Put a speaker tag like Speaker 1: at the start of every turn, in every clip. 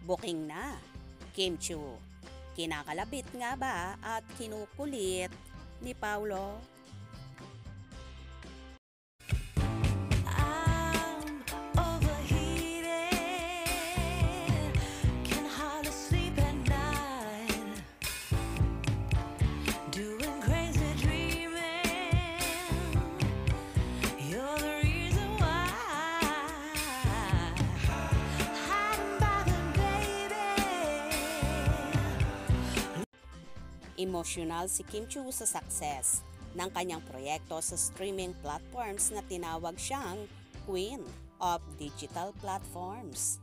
Speaker 1: Booking na. Kim Chiu, kinakalabit nga ba at kinukulit ni Paulo? Emotional si Kim Chiu sa success ng kanyang proyekto sa streaming platforms na tinawag siyang Queen of Digital Platforms.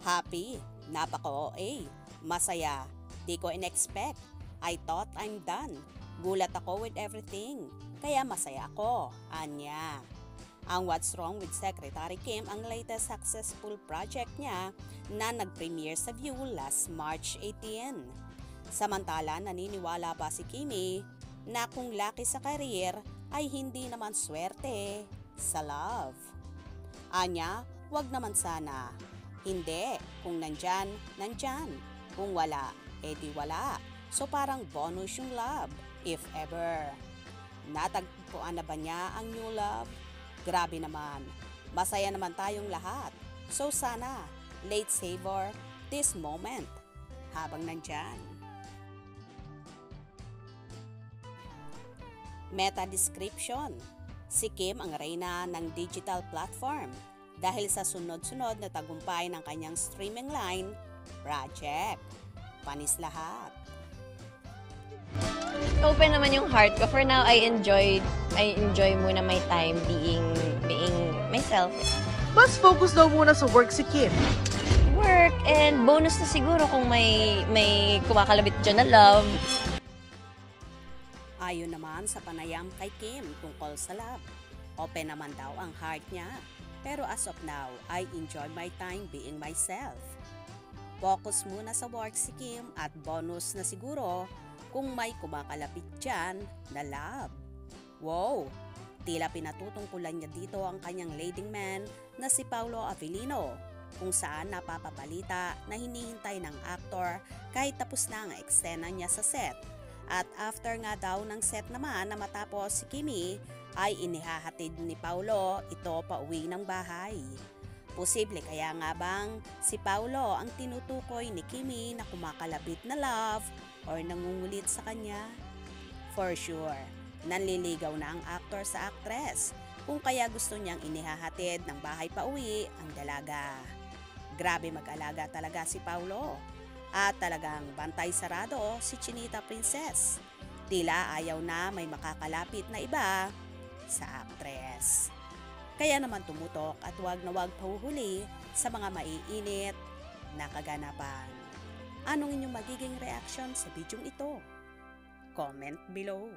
Speaker 1: Happy, napaka-OA, masaya, di ko in-expect, I thought I'm done, gulat ako with everything, kaya masaya ako, anya. Ang What's Wrong with Secretary Kim ang latest successful project niya na nag-premiere sa View last March 18. Samantala, naniniwala pa si Kimi na kung lucky sa career ay hindi naman swerte sa love. Anya, wag naman sana. Hindi, kung nandyan, nandyan. Kung wala, edi wala. So parang bonus yung love, if ever. Natagpuan na ba niya ang new love? Grabe naman. Masaya naman tayong lahat. So sana, let's savor this moment habang nandyan. Meta description: si Kim ang reyna ng digital platform dahil sa sunod-sunod na tagumpay ng kanyang streaming line project. Panis lahat.
Speaker 2: Open naman yung heart ko. For now, I enjoy muna my time being myself.
Speaker 3: Mas focus daw muna sa work si Kim.
Speaker 2: Work and bonus na siguro kung may kumakalabit dyan na love.
Speaker 1: Ayon naman sa panayam kay Kim tungkol sa love, open naman daw ang heart niya. Pero as of now, I enjoy my time being myself. Focus muna sa work si Kim at bonus na siguro kung may kumakalapit dyan na love. Wow! Tila pinatutungkulan niya dito ang kanyang leading man na si Paulo Avellino, kung saan napapabalita na hinihintay ng aktor kahit tapos na ang eksena niya sa set. At after nga daw ng set naman na matapos si Kimi, ay inihahatid ni Paulo ito pauwi ng bahay. Posible kaya nga bang si Paulo ang tinutukoy ni Kimi na kumakalapit na love or nangungulit sa kanya? For sure, nanliligaw na ang aktor sa aktres kung kaya gusto niyang inihahatid ng bahay pauwi ang dalaga. Grabe mag-alaga talaga si Paulo. At talagang bantay sarado si Chinita Princess. Tila ayaw na may makakalapit na iba sa aktres. Kaya naman tumutok at wag na wag pahuhuli sa mga maiinit na kaganapan. Anong inyong magiging reaction sa bidyong ito? Comment below.